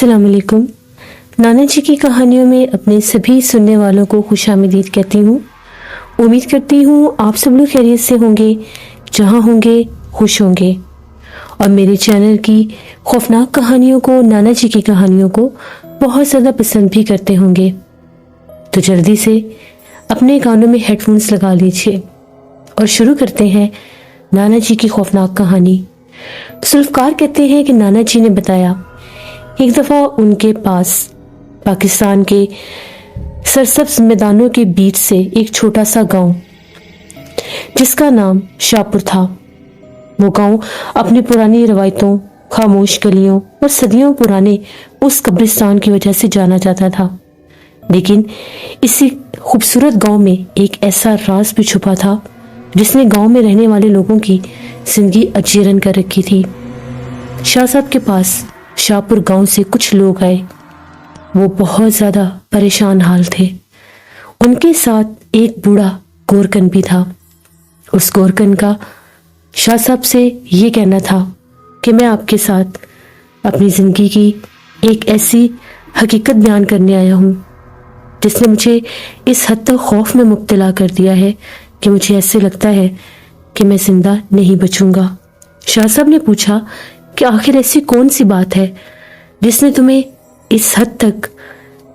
अस्सलाम वालेकुम। नाना जी की कहानियों में अपने सभी सुनने वालों को खुशामदीद कहती हूँ। उम्मीद करती हूँ आप सब लोग खैरियत से होंगे, जहाँ होंगे खुश होंगे और मेरे चैनल की खौफनाक कहानियों को, नाना जी की कहानियों को बहुत ज़्यादा पसंद भी करते होंगे। तो जल्दी से अपने कानों में हेडफोन्स लगा लीजिए और शुरू करते हैं नाना जी की खौफनाक कहानी। सुल्फकार कहते हैं कि नाना जी ने बताया, एक दफ़ा उनके पास पाकिस्तान के सरसब्ज मैदानों के बीच से एक छोटा सा गांव जिसका नाम शाहपुर था। वो गांव अपनी पुरानी रवायतों, खामोश गलियों और सदियों पुराने उस कब्रिस्तान की वजह से जाना जाता था। लेकिन इसी खूबसूरत गांव में एक ऐसा राज भी छुपा था जिसने गांव में रहने वाले लोगों की जिंदगी अजीरन कर रखी थी। शाह साहब के पास शाहपुर गांव से कुछ लोग आए। वो बहुत ज़्यादा परेशान हाल थे। उनके साथ एक बूढ़ा गोरकन भी था। उस गोरकन का शाह साहब से ये कहना था कि मैं आपके साथ अपनी ज़िंदगी की एक ऐसी हकीकत बयान करने आया हूँ जिसने मुझे इस हद तक खौफ में मुब्तला कर दिया है कि मुझे ऐसे लगता है कि मैं ज़िंदा नहीं बचूंगा। शाह साहब ने पूछा कि आखिर ऐसी कौन सी बात है जिसने तुम्हें इस हद तक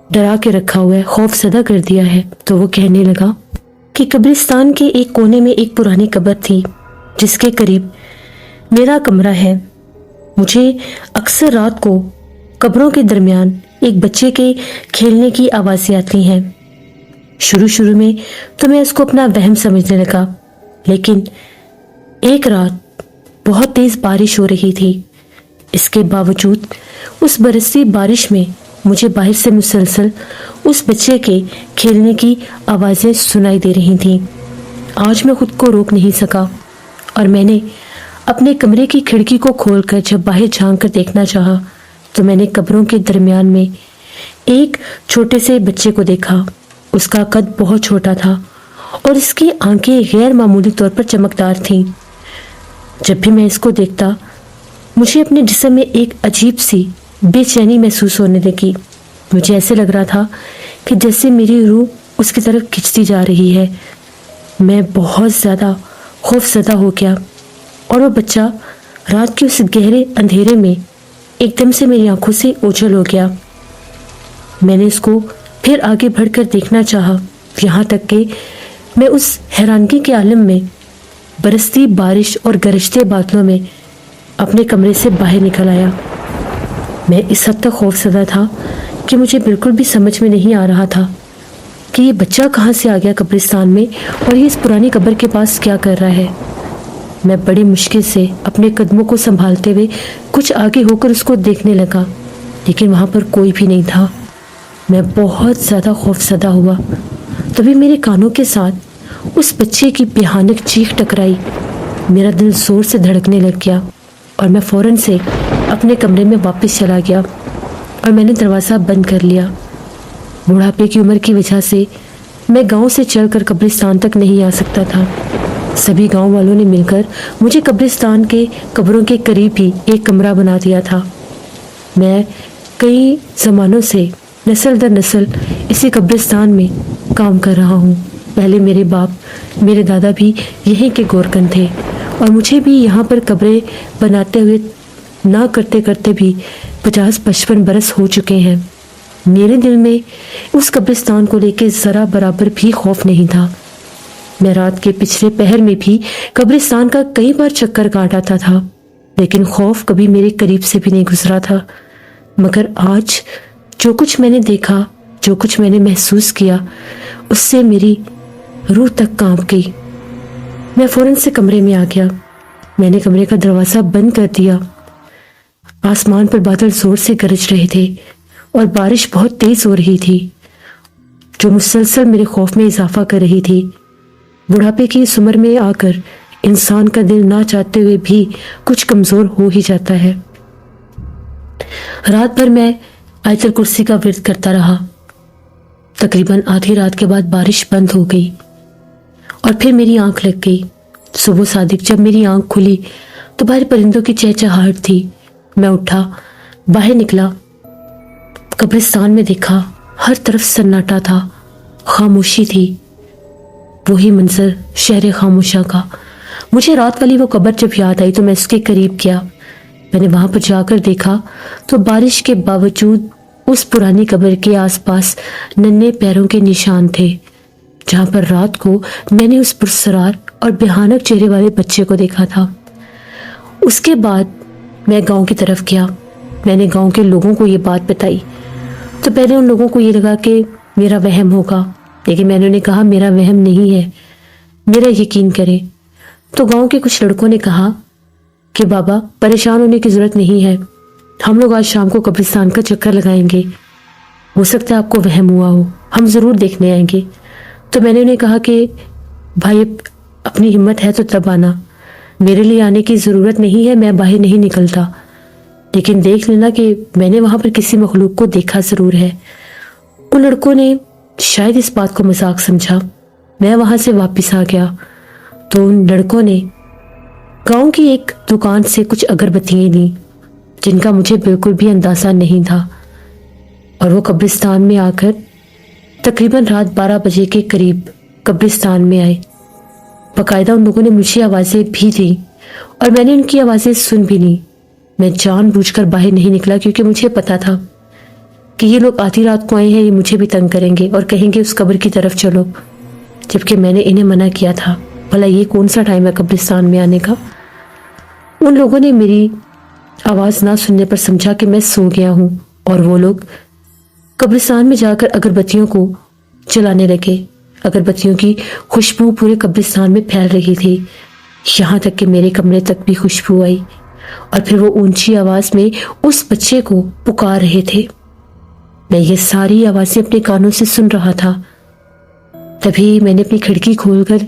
डरा के रखा हुआ है, खौफजदा कर दिया है। तो वो कहने लगा कि कब्रिस्तान के एक कोने में एक पुरानी कब्र थी जिसके करीब मेरा कमरा है। मुझे अक्सर रात को कब्रों के दरमियान एक बच्चे के खेलने की आवाज़ें आती हैं। शुरू शुरू में तो मैं इसको अपना वहम समझने लगा, लेकिन एक रात बहुत तेज़ बारिश हो रही थी। इसके बावजूद उस बरसती बारिश में मुझे बाहर से मुसलसल उस बच्चे के खेलने की आवाज़ें सुनाई दे रही थीं। आज मैं खुद को रोक नहीं सका और मैंने अपने कमरे की खिड़की को खोलकर जब बाहर झांक कर देखना चाहा तो मैंने कब्रों के दरमियान में एक छोटे से बच्चे को देखा। उसका कद बहुत छोटा था और इसकी आंखें गैर मामूली तौर पर चमकदार थीं। जब भी मैं इसको देखता मुझे अपने जिस्म में एक अजीब सी बेचैनी महसूस होने लगी। मुझे ऐसे लग रहा था कि जैसे मेरी रूह उसकी तरफ खिंचती जा रही है। मैं बहुत ज़्यादा खौफजदा हो गया और वो बच्चा रात के उस गहरे अंधेरे में एकदम से मेरी आंखों से ओझल हो गया। मैंने उसको फिर आगे बढ़कर देखना चाहा, यहाँ तक कि मैं उस हैरानगी के आलम में बरसती बारिश और गरजते बादलों में अपने कमरे से बाहर निकल आया। मैं इस हद तक खौफजदा था कि मुझे बिल्कुल भी समझ में नहीं आ रहा था कि ये बच्चा कहाँ से आ गया कब्रिस्तान में और ये इस पुरानी कब्र के पास क्या कर रहा है। मैं बड़ी मुश्किल से अपने कदमों को संभालते हुए कुछ आगे होकर उसको देखने लगा, लेकिन वहाँ पर कोई भी नहीं था। मैं बहुत ज़्यादा खौफजदा हुआ। तभी मेरे कानों के साथ उस बच्चे की भयानक चीख टकराई। मेरा दिल ज़ोर से धड़कने लग गया और मैं फ़ौरन से अपने कमरे में वापस चला गया और मैंने दरवाज़ा बंद कर लिया। बुढ़ापे की उम्र की वजह से मैं गांव से चलकर कब्रिस्तान तक नहीं आ सकता था। सभी गांव वालों ने मिलकर मुझे कब्रिस्तान के कब्रों के करीब ही एक कमरा बना दिया था। मैं कई ज़मानों से नस्ल दर नस्ल इसी कब्रिस्तान में काम कर रहा हूँ। पहले मेरे बाप, मेरे दादा भी यहीं के गोरकन थे और मुझे भी यहाँ पर कब्रें बनाते हुए ना करते करते भी 50-55 बरस हो चुके हैं। मेरे दिल में उस कब्रिस्तान को लेकर ज़रा बराबर भी खौफ नहीं था। मैं रात के पिछले पहर में भी कब्रिस्तान का कई बार चक्कर काट आता था, लेकिन खौफ कभी मेरे करीब से भी नहीं गुजरा था। मगर आज जो कुछ मैंने देखा, जो कुछ मैंने महसूस किया, उससे मेरी रूह तक कांप गई। मैं फ़ौरन से कमरे में आ गया। मैंने कमरे का दरवाज़ा बंद कर दिया। आसमान पर बादल ज़ोर से गरज रहे थे और बारिश बहुत तेज़ हो रही थी, जो मुसलसल मेरे खौफ में इजाफा कर रही थी। बुढ़ापे की इस उम्र में आकर इंसान का दिल ना चाहते हुए भी कुछ कमज़ोर हो ही जाता है। रात भर मैं आयतल कुर्सी का विर्द करता रहा। तकरीबन आधी रात के बाद बारिश बंद हो गई और फिर मेरी आंख लग गई। सुबह सादिक जब मेरी आंख खुली तो बाहर परिंदों की चहचहाहट थी। मैं उठा, बाहर निकला कब्रिस्तान में देखा, हर तरफ सन्नाटा था, खामोशी थी। वही मंजर शहर खामोशा का। मुझे रात वाली वो कब्र जब याद आई तो मैं उसके करीब गया। मैंने वहां पर जाकर देखा तो बारिश के बावजूद उस पुरानी कब्र के आसपास नन्हे पैरों के निशान थे, जहां पर रात को मैंने उस पुरसरार और भयानक चेहरे वाले बच्चे को देखा था। उसके बाद मैं गांव की तरफ गया। मैंने गांव के लोगों को ये बात बताई तो पहले उन लोगों को ये लगा कि मेरा वहम होगा, लेकिन मैंने उन्हें कहा मेरा वहम नहीं है, मेरा यकीन करें। तो गांव के कुछ लड़कों ने कहा कि बाबा परेशान होने की जरूरत नहीं है, हम लोग आज शाम को कब्रिस्तान का चक्कर लगाएंगे, हो सकता है आपको वहम हुआ हो, हम जरूर देखने आएंगे। तो मैंने उन्हें कहा कि भाई अपनी हिम्मत है तो तब आना, मेरे लिए आने की जरूरत नहीं है, मैं बाहर नहीं निकलता, लेकिन देख लेना कि मैंने वहां पर किसी मखलूक को देखा जरूर है। उन लड़कों ने शायद इस बात को मजाक समझा। मैं वहां से वापस आ गया तो उन लड़कों ने गांव की एक दुकान से कुछ अगरबत्तियां ली, जिनका मुझे बिल्कुल भी अंदाजा नहीं था, और वो कब्रिस्तान में आकर तकरीबन रात 12 बजे के करीब कब्रिस्तान में आए। बाकायदा उन लोगों ने मुझे आवाज़ें भी दी और मैंने उनकी आवाज़ें सुन भी ली। मैं जानबूझकर बाहर नहीं निकला क्योंकि मुझे पता था कि ये लोग आधी रात को आए हैं, ये मुझे भी तंग करेंगे और कहेंगे उस कब्र की तरफ चलो, जबकि मैंने इन्हें मना किया था। भला ये कौन सा टाइम है कब्रिस्तान में आने का। उन लोगों ने मेरी आवाज़ ना सुनने पर समझा कि मैं सो गया हूँ और वो लोग कब्रिस्तान में जाकर अगरबत्तियों को जलाने लगे। अगरबत्तियों की खुशबू पूरे कब्रिस्तान में फैल रही थी, यहाँ तक कि मेरे कमरे तक भी खुशबू आई। और फिर वो ऊंची आवाज में उस बच्चे को पुकार रहे थे। मैं ये सारी आवाजें अपने कानों से सुन रहा था। तभी मैंने अपनी खिड़की खोलकर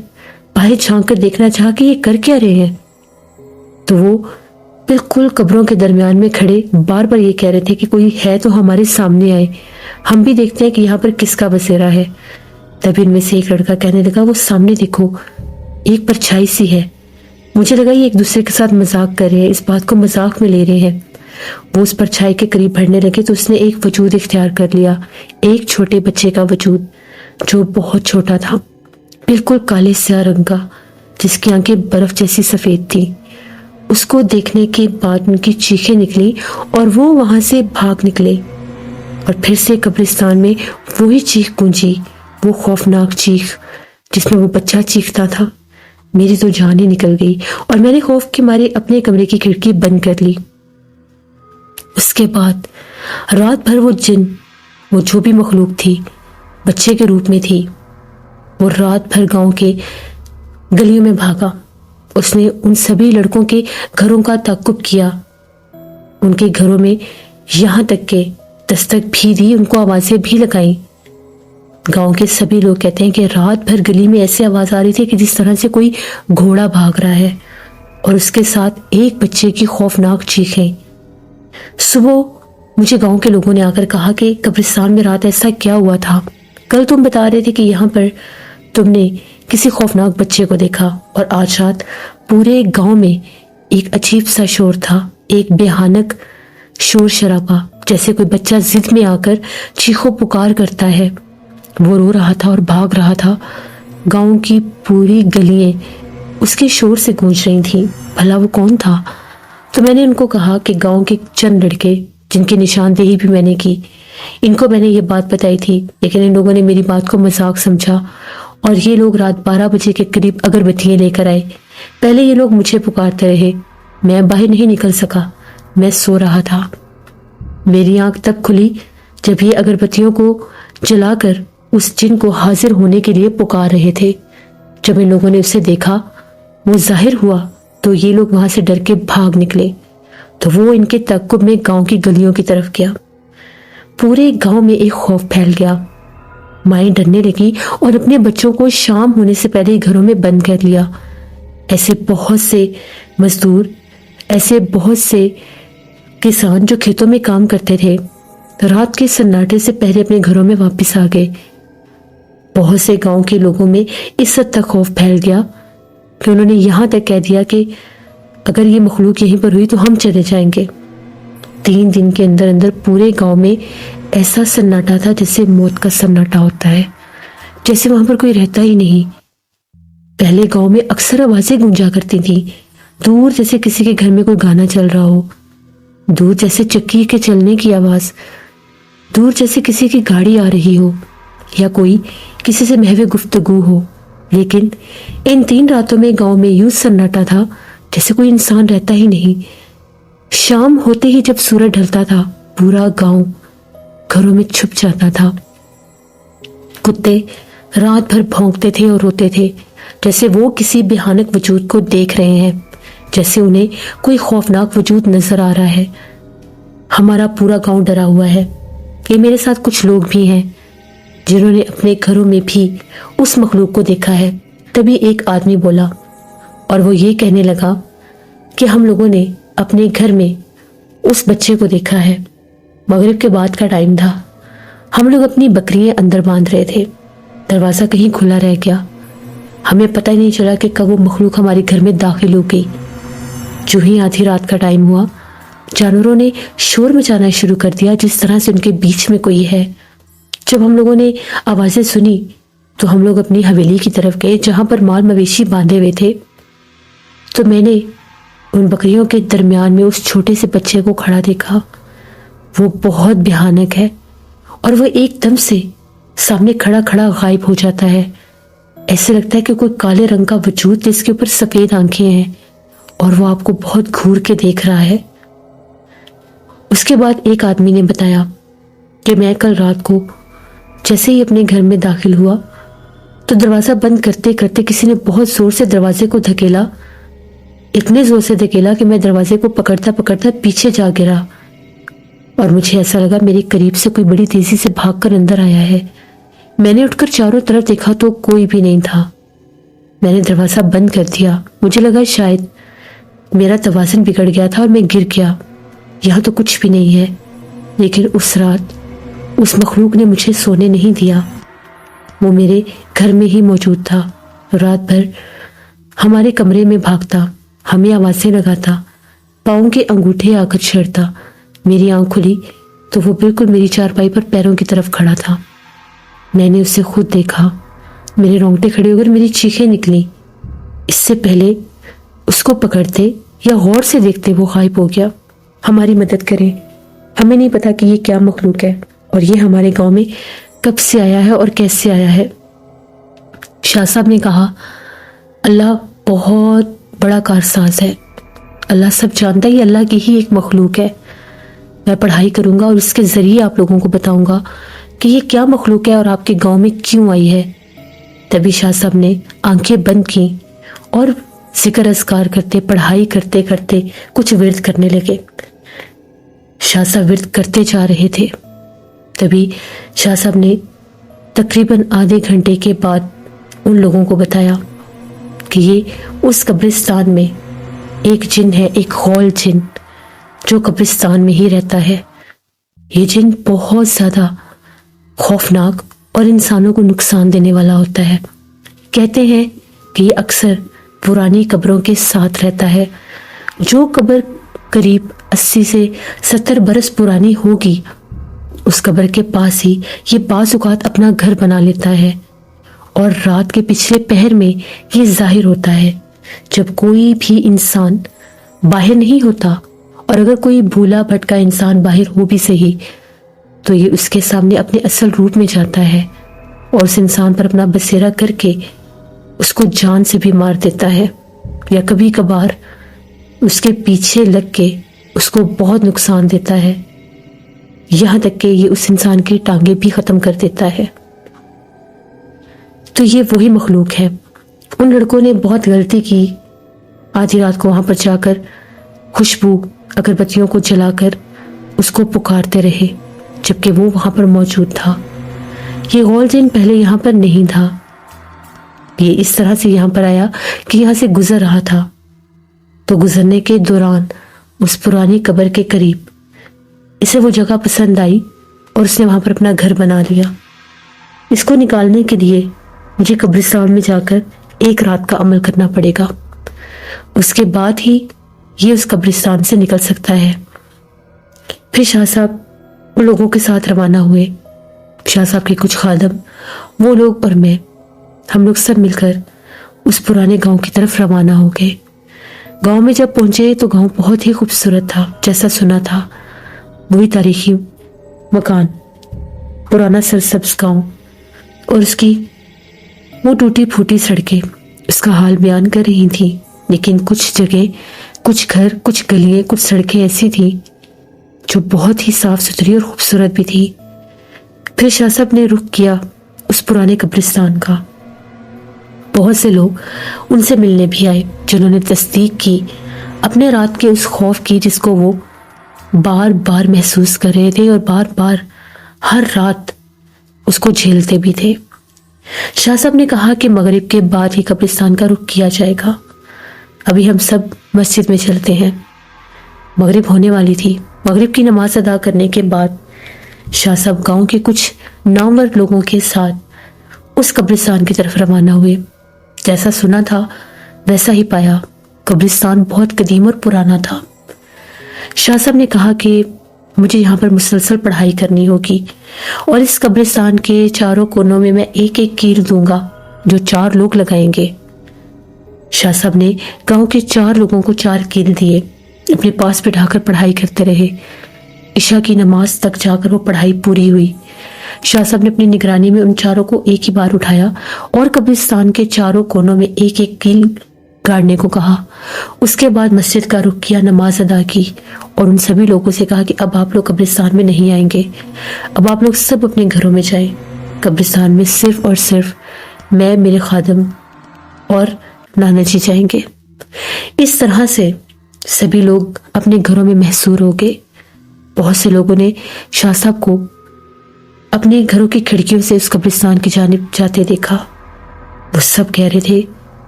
बाहर झांक कर देखना चाहा कि ये कर क्या रहे हैं। तो वो बिल्कुल कब्रों के दरमियान में खड़े बार बार ये कह रहे थे कि कोई है तो हमारे सामने आए, हम भी देखते हैं कि यहाँ पर किसका बसेरा है। तभी इनमें से एक लड़का कहने लगा, वो सामने देखो, एक परछाई सी है। मुझे लगा ये एक दूसरे के साथ मजाक कर रहे हैं, इस बात को मजाक में ले रहे हैं। वो उस परछाई के करीब बढ़ने लगे तो उसने एक वजूद इख्तियार कर लिया, एक छोटे बच्चे का वजूद, जो बहुत छोटा था, बिल्कुल काले स्याह रंग का, जिसकी आंखें बर्फ जैसी सफेद थी। उसको देखने के बाद उनकी चीखें निकली और वो वहां से भाग निकले। और फिर से कब्रिस्तान में वही चीख गूंजी, वो खौफनाक चीख जिसमें वो बच्चा चीखता था। मेरी तो जान ही निकल गई और मैंने खौफ के मारे अपने कमरे की खिड़की बंद कर ली। उसके बाद रात भर वो जिन, वो जो भी मखलूक थी, बच्चे के रूप में थी, वो रात भर गांव के गलियों में भागा। उसने उन सभी लड़कों के घरों का ताक़ुब किया, उनके घरों में यहाँ तक के दस्तक भी दी, उनको आवाजें भी लगाई। गांव के सभी लोग कहते हैं कि रात भर गली में ऐसी आवाज आ रही थी कि जिस तरह से कोई घोड़ा भाग रहा है, और उसके साथ एक बच्चे की खौफनाक चीखें। सुबह मुझे गांव के लोगों ने आकर कहा कि कब्रिस्तान में रात ऐसा क्या हुआ था, कल तुम बता रहे थे कि यहाँ पर तुमने किसी खौफनाक बच्चे को देखा, और आज रात पूरे गांव में एक अजीब सा शोर था, एक भयानक शोर शराबा, जैसे कोई बच्चा जिद में आकर चीखो पुकार करता है। वो रो रहा था और भाग रहा था। गांव की पूरी गलियां उसके शोर से गूंज रही थीं। भला वो कौन था? तो मैंने उनको कहा कि गांव के चंद लड़के, जिनकी निशानदेही भी मैंने की, इनको मैंने ये बात बताई थी, लेकिन इन लोगों ने मेरी बात को मजाक समझा और ये लोग रात 12 बजे के करीब अगरबत्तियां लेकर आए। पहले ये लोग मुझे पुकारते रहे, मैं बाहर नहीं निकल सका, मैं सो रहा था। मेरी आंख तब खुली जब ये अगरबत्तियों को जलाकर उस जिन को हाजिर होने के लिए पुकार रहे थे। जब इन लोगों ने उसे देखा, वो जाहिर हुआ, तो ये लोग वहां से डर के भाग निकले। तो वो इनके ताक़ुब में गांव की गलियों की तरफ गया। पूरे गांव में एक खौफ फैल गया। माएं डरने लगी और अपने बच्चों को शाम होने से पहले घरों में बंद कर लिया। ऐसे बहुत से मजदूर, ऐसे बहुत से किसान जो खेतों में काम करते थे, रात के सन्नाटे से पहले अपने घरों में वापस आ गए। बहुत से गांव के लोगों में इस हद तक खौफ फैल गया कि उन्होंने यहाँ तक कह दिया कि अगर ये मखलूक यहीं पर हुई तो हम चले जाएंगे। 3 दिन के अंदर अंदर पूरे गांव में ऐसा सन्नाटा था जैसे मौत का सन्नाटा होता है, जैसे वहां पर कोई रहता ही नहीं। पहले गांव में अक्सर आवाजें गूंजा करती थी, दूर जैसे किसी के घर में कोई गाना चल रहा हो, दूर जैसे चक्की के चलने की आवाज, दूर जैसे किसी की गाड़ी आ रही हो, या कोई किसी से महवे गुफ्तगू हो। लेकिन इन 3 रातों में गांव में यूं सन्नाटा था जैसे कोई इंसान रहता ही नहीं। शाम होते ही जब सूरज ढलता था, पूरा गांव घरों में छुप जाता था। कुत्ते रात भर भौंकते थे और रोते थे, जैसे वो किसी भयानक वजूद को देख रहे हैं, जैसे उन्हें कोई खौफनाक वजूद नजर आ रहा है। हमारा पूरा गांव डरा हुआ है। ये मेरे साथ कुछ लोग भी हैं जिन्होंने अपने घरों में भी उस मखलूक को देखा है। तभी एक आदमी बोला और वो ये कहने लगा कि हम लोगों ने अपने घर में उस बच्चे को देखा है। मगरिब के बाद का टाइम था। हम लोग अपनी बकरियां अंदर बांध रहे थे। दरवाजा कहीं खुला रह गया। हमें पता ही नहीं चला कि कब वो मखलूक हमारे घर में दाखिल हो गई। जो ही आधी रात का टाइम हुआ, जानवरों ने शोर मचाना शुरू कर दिया, जिस तरह से उनके बीच में कोई है। जब हम लोगों ने आवाजें सुनी तो हम लोग अपनी हवेली की तरफ गए, जहां पर माल मवेशी बांधे हुए थे। तो मैंने उन बकरियों के दरमियान में उस छोटे से बच्चे को खड़ा देखा। वो बहुत भयानक है और वो एकदम से सामने खड़ा खड़ा गायब हो जाता है। ऐसे लगता है कि कोई काले रंग का वजूद जिसके ऊपर सफेद आंखें हैं और वो आपको बहुत घूर के देख रहा है। उसके बाद एक आदमी ने बताया कि मैं कल रात को जैसे ही अपने घर में दाखिल हुआ तो दरवाजा बंद करते करते किसी ने बहुत जोर से दरवाजे को धकेला। इतने जोर से धकेला कि मैं दरवाजे को पकड़ता पकड़ता पीछे जा गिरा और मुझे ऐसा लगा मेरे करीब से कोई बड़ी तेजी से भागकर अंदर आया है। मैंने उठकर चारों तरफ देखा तो कोई भी नहीं था। मैंने दरवाजा बंद कर दिया। मुझे लगा शायद मेरा तवाज़ुन बिगड़ गया था और मैं गिर गया। यहाँ तो कुछ भी नहीं है। लेकिन उस रात उस मखलूक ने मुझे सोने नहीं दिया। वो मेरे घर में ही मौजूद था। रात भर हमारे कमरे में भागता, हमें आवाजें लगाता, पाँव के अंगूठे आकर छेड़ता। मेरी आंख खुली तो वो बिल्कुल मेरी चारपाई पर पैरों की तरफ खड़ा था। मैंने उसे खुद देखा। मेरे रोंगटे खड़े होकर मेरी चीखें निकली। इससे पहले उसको पकड़ते या गौर से देखते वो गायब हो गया। हमारी मदद करें, हमें नहीं पता कि ये क्या मखलूक है और ये हमारे गांव में कब से आया है और कैसे आया है। शाह साहब ने कहा, अल्लाह बहुत बड़ा कारसाज है। अल्लाह सब जानता है, अल्लाह की ही एक मखलूक है। मैं पढ़ाई करूंगा और इसके जरिए आप लोगों को बताऊंगा कि ये क्या मखलूक है और आपके गांव में क्यों आई है। तभी शाह साहब ने आंखें बंद की और जिक्र अस्कार करते, पढ़ाई करते करते कुछ विर्द करने लगे। शाह साहब विर्द करते जा रहे थे। तभी शाह साहब ने तकरीबन आधे घंटे के बाद उन लोगों को बताया कि ये उस कब्रिस्तान में एक जिन है, एक खौल जिन, जो कब्रिस्तान में ही रहता है। ये जिन बहुत ज्यादा खौफनाक और इंसानों को नुकसान देने वाला होता है। कहते हैं कि ये अक्सर पुरानी कब्रों के साथ रहता है। जो कब्र करीब 80 से 70 बरस पुरानी होगी, उस कब्र के पास ही ये बाज़ औक़ात अपना घर बना लेता है और रात के पिछले पहर में ये जाहिर होता है। जब कोई भी इंसान बाहर नहीं होता और अगर कोई भूला भटका इंसान बाहर हो भी सही, तो ये उसके सामने अपने असल रूप में जाता है और उस इंसान पर अपना बसेरा करके उसको जान से भी मार देता है, या कभी कभार उसके पीछे लग के उसको बहुत नुकसान देता है, यहाँ तक कि ये उस इंसान की टांगे भी खत्म कर देता है। तो ये वही मखलूक है। उन लड़कों ने बहुत गलती की। आधी रात को वहां पर जाकर खुशबू अगरबत्तियों को जलाकर उसको पुकारते रहे, जबकि वो वहां पर मौजूद था। ये गौल जिन पहले यहाँ पर नहीं था। ये इस तरह से यहाँ पर आया कि यहाँ से गुजर रहा था, तो गुजरने के दौरान उस पुरानी कब्र के करीब इसे वो जगह पसंद आई और उसने वहां पर अपना घर बना लिया। इसको निकालने के लिए मुझे कब्रिस्तान में जाकर एक रात का अमल करना पड़ेगा, उसके बाद ही ये उस कब्रिस्तान से निकल सकता है। फिर शाह साहब वो लोगों के साथ रवाना हुए। शाह साहब के कुछ खादम, वो लोग और मैं, हम लोग सब मिलकर उस पुराने गांव की तरफ रवाना हो गए। गांव में जब पहुंचे तो गांव बहुत ही खूबसूरत था, जैसा सुना था। वही तारीखी मकान, पुराना सरसब्ज गांव और उसकी वो टूटी फूटी सड़कें उसका हाल बयान कर रही थी। लेकिन कुछ जगह, कुछ घर, कुछ गलियां, कुछ सड़कें ऐसी थी जो बहुत ही साफ सुथरी और खूबसूरत भी थी। फिर शाह साहब ने रुख किया उस पुराने कब्रिस्तान का। बहुत से लोग उनसे मिलने भी आए, जिन्होंने तस्दीक की अपने रात के उस खौफ की जिसको वो बार बार महसूस कर रहे थे और बार बार हर रात उसको झेलते भी थे। शाह साहब ने कहा कि मगरिब के बाद ही कब्रिस्तान का रुख किया जाएगा। अभी हम सब मस्जिद में चलते हैं। मगरिब होने वाली थी। मगरिब की नमाज अदा करने के बाद शाह साहब गांव के कुछ नामवर लोगों के साथ उस कब्रिस्तान की तरफ रवाना हुए। जैसा सुना था वैसा ही पाया। कब्रिस्तान बहुत कदीम और पुराना था। शाह साहब ने कहा कि मुझे यहाँ पर मुसलसल पढ़ाई करनी होगी और इस कब्रिस्तान के चारों कोनों में मैं एक एक कील दूंगा जो 4 लोग लगाएंगे। शाह साहब ने गांव के 4 लोगों को 4 कील दिए। अपने पास बिठाकर पढ़ाई करते रहे। इशा की नमाज तक जाकर वो पढ़ाई पूरी हुई। शाह साहब ने अपनी निगरानी में उन 4 को एक ही बार उठाया और कब्रिस्तान के चारों कोनों में एक एक कील गाड़ने को कहा। उसके बाद मस्जिद का रुख किया, नमाज अदा की और उन सभी लोगों से कहा कि अब आप लोग कब्रिस्तान में नहीं आएंगे, अब आप लोग सब अपने घरों में जाएं। कब्रिस्तान में सिर्फ और सिर्फ मैं, मेरे खादम और नाना जी जाएंगे। इस तरह से सभी लोग अपने घरों में महसूर हो गए। बहुत से लोगों ने शाह साहब को अपने घरों की खिड़कियों से उस कब्रिस्तान की जानिब जाते देखा। वो सब कह रहे थे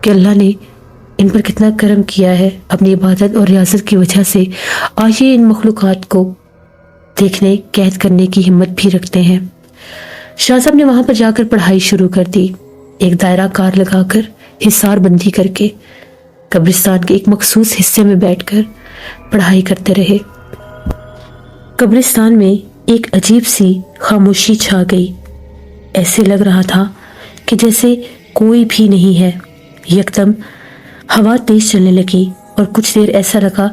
कि अल्लाह ने इन पर कितना करम किया है। अपनी इबादत और रियासत की वजह से आज ये इन मखलूकात को देखने, कैद करने की हिम्मत भी रखते हैं। शाह साहब ने वहां पर जाकर पढ़ाई शुरू कर दी। एक दायरा कार लगाकर, हिसार बंदी करके कब्रिस्तान के एक मखसूस हिस्से में बैठकर पढ़ाई करते रहे। कब्रिस्तान में एक अजीब सी खामोशी छा गई। ऐसे लग रहा था कि जैसे कोई भी नहीं है। यकदम हवा तेज चलने लगी और कुछ देर ऐसा लगा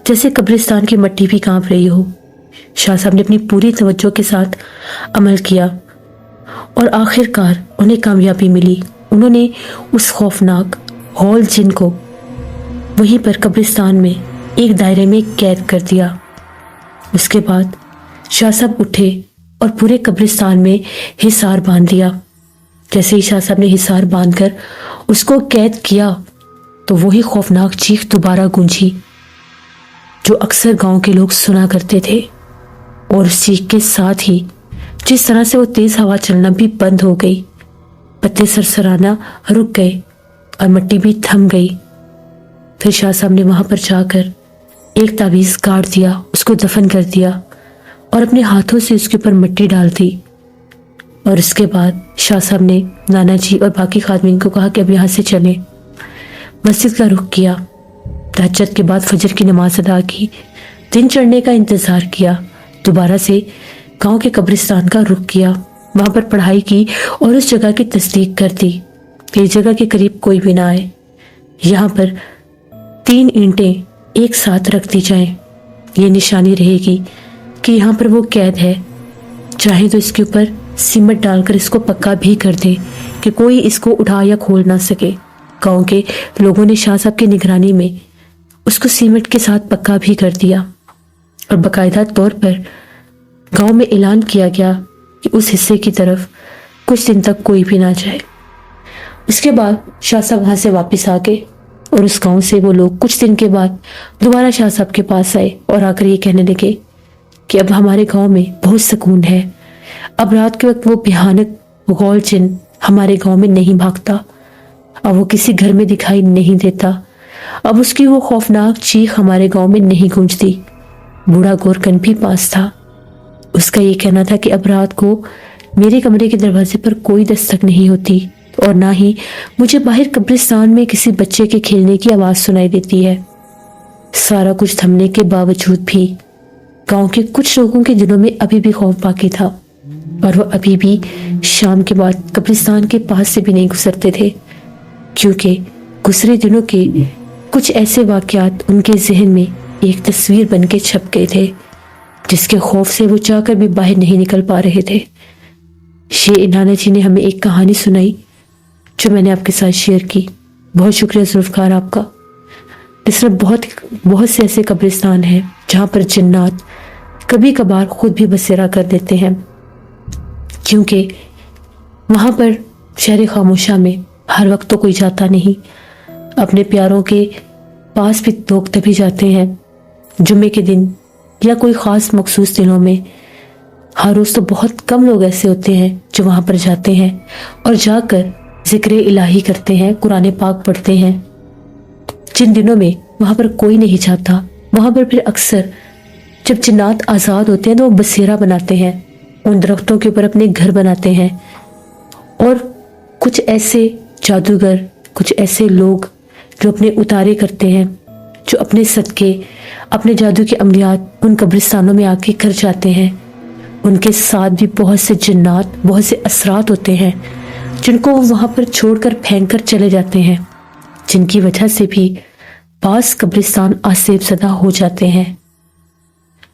जैसे कब्रिस्तान की मिट्टी भी कांप रही हो। शाह साहब ने अपनी पूरी तवज्जो के साथ अमल किया और आखिरकार उन्हें कामयाबी मिली। उन्होंने उस खौफनाक हौल जिन को वहीं पर कब्रिस्तान में एक दायरे में कैद कर दिया। उसके बाद शाह साहब उठे और पूरे कब्रिस्तान में हिसार बांध दिया। जैसे ही शाह साहब ने हिसार बांधकर उसको कैद किया तो वही खौफनाक चीख दोबारा गूंजी जो अक्सर गांव के लोग सुना करते थे। और उस चीख के साथ ही जिस तरह से वो तेज हवा चलना भी बंद हो गई, पत्ते सरसराना रुक गए और मिट्टी भी थम गई। फिर शाह साहब ने वहां पर जाकर एक तावीज़ गाड़ दिया, उसको दफन कर दिया और अपने हाथों से उसके ऊपर मिट्टी डाल दी। और उसके बाद शाह साहब ने नाना जी और बाकी खादमीन को कहा कि अब यहाँ से चलें। मस्जिद का रुख किया। तहज्जुद के बाद फजर की नमाज अदा की। दिन चढ़ने का इंतज़ार किया। दोबारा से गांव के कब्रिस्तान का रुख किया। वहां पर पढ़ाई की और उस जगह की तस्दीक कर दी कि इस जगह के करीब कोई भी ना आए। यहाँ पर 3 ईंटें एक साथ रख दी जाएं। ये निशानी रहेगी कि यहाँ पर वो कैद है। चाहे तो इसके ऊपर सीमेंट डालकर इसको पक्का भी कर दे कि कोई इसको उठा या खोल ना सके। गांव के लोगों ने शाह साहब की निगरानी में उसको सीमेंट के साथ पक्का भी कर दिया और बाकायदा तौर पर गांव में ऐलान किया गया कि उस हिस्से की तरफ कुछ दिन तक कोई भी ना जाए। उसके बाद शाह साहब वहां से वापस आ गए और उस गांव से वो लोग कुछ दिन के बाद दोबारा शाह साहब के पास आए और आकर ये कहने लगे कि अब हमारे गांव में बहुत सुकून है। अब रात के वक्त वो भयानक गौल जिन हमारे गांव में नहीं भागता। अब वो किसी घर में दिखाई नहीं देता। अब उसकी वो खौफनाक चीख हमारे गांव में नहीं गूंजती। बूढ़ा गोरकन भी पास था। उसका ये कहना था कि अब रात को मेरे कमरे के दरवाजे पर कोई दस्तक नहीं होती और ना ही मुझे बाहर कब्रिस्तान में किसी बच्चे के खेलने की आवाज सुनाई देती है। सारा कुछ थमने के बावजूद भी गांव के कुछ लोगों के दिलों में अभी भी खौफ बाकी था और वो अभी भी शाम के बाद कब्रिस्तान के पास से भी नहीं गुजरते थे, क्योंकि गुजरे दिनों के कुछ ऐसे वाकयात उनके जहन में एक तस्वीर बन के छप गए थे, जिसके खौफ से वो चाहकर भी बाहर नहीं निकल पा रहे थे। ये नाना जी ने हमें एक कहानी सुनाई जो मैंने आपके साथ शेयर की। बहुत शुक्रिया जुल्फ़कार आपका। इस तरह बहुत से ऐसे कब्रिस्तान हैं जहाँ पर जिन्नात कभी कभार खुद भी बसेरा कर देते हैं, क्योंकि वहाँ पर शहर खामोशा में हर वक्त तो कोई जाता नहीं। अपने प्यारों के पास भी लोग तभी जाते हैं जुम्मे के दिन या कोई ख़ास मखसूस दिनों में। हर रोज़ तो बहुत कम लोग ऐसे होते हैं जो वहाँ पर जाते हैं और जाकर ज़िक्र इलाही करते हैं, कुरान पाक पढ़ते हैं। जिन दिनों में वहाँ पर कोई नहीं जाता, वहाँ पर फिर अक्सर जब जिन्नात आज़ाद होते हैं तो वो बसेरा बनाते हैं, उन दरख्तों के ऊपर अपने घर बनाते हैं। और कुछ ऐसे जादूगर, कुछ ऐसे लोग जो अपने उतारे करते हैं, जो अपने सदके, अपने जादू के अमलियात उन कब्रिस्तानों में आके कर जाते हैं। उनके साथ भी बहुत से जिन्नात, बहुत से असरात होते हैं जिनको वो वहाँ पर छोड़कर फेंक कर चले जाते हैं, जिनकी वजह से भी पास कब्रिस्तान आसेब ज़दा हो जाते हैं।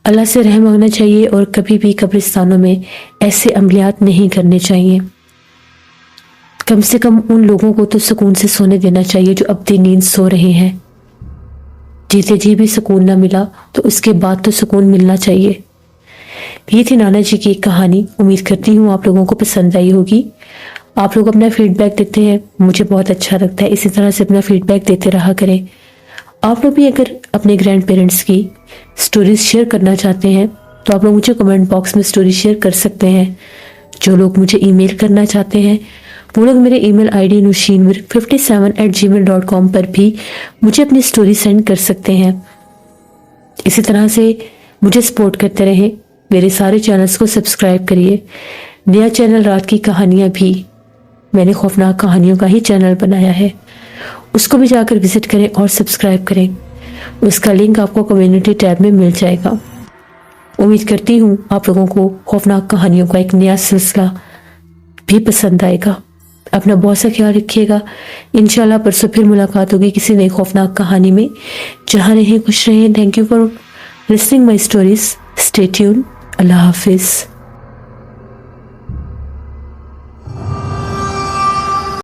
अल्लाह से रहम मांगना चाहिए और कभी भी कब्रिस्तानों में ऐसे अमलियात नहीं करने चाहिए। कम से कम उन लोगों को तो सुकून से सोने देना चाहिए जो अपनी नींद सो रहे हैं। जीते जी भी सुकून ना मिला तो उसके बाद तो सुकून मिलना चाहिए। ये थी नाना जी की एक कहानी। उम्मीद करती हूँ आप लोगों को पसंद आई होगी। आप लोग अपना फीडबैक देते हैं, मुझे बहुत अच्छा लगता है। इसी तरह से अपना फीडबैक देते रहा करें। आप लोग भी अगर अपने ग्रैंड पेरेंट्स की स्टोरीज शेयर करना चाहते हैं तो आप लोग मुझे कमेंट बॉक्स में स्टोरी शेयर कर सकते हैं। जो लोग मुझे ईमेल करना चाहते हैं वो लोग मेरे ईमेल आईडी nushinwir57@gmail.com पर भी मुझे अपनी स्टोरी सेंड कर सकते हैं। इसी तरह से मुझे सपोर्ट करते रहें। मेरे सारे चैनल्स को सब्सक्राइब करिए। नया चैनल रात की कहानियाँ भी मैंने खौफनाक कहानियों का ही चैनल बनाया है, उसको भी जाकर विजिट करें और सब्सक्राइब करें। उसका लिंक आपको कम्युनिटी टैब में मिल जाएगा। उम्मीद करती हूँ आप लोगों को खौफनाक कहानियों का एक नया सिलसिला भी पसंद आएगा। अपना बहुत सा ख्याल रखिएगा। इंशाल्लाह परसों फिर मुलाकात होगी किसी नई खौफनाक कहानी में। जहाँ रहें खुश रहें। Thank you for listening my stories. Stay tune. अल्लाह हाफिज़।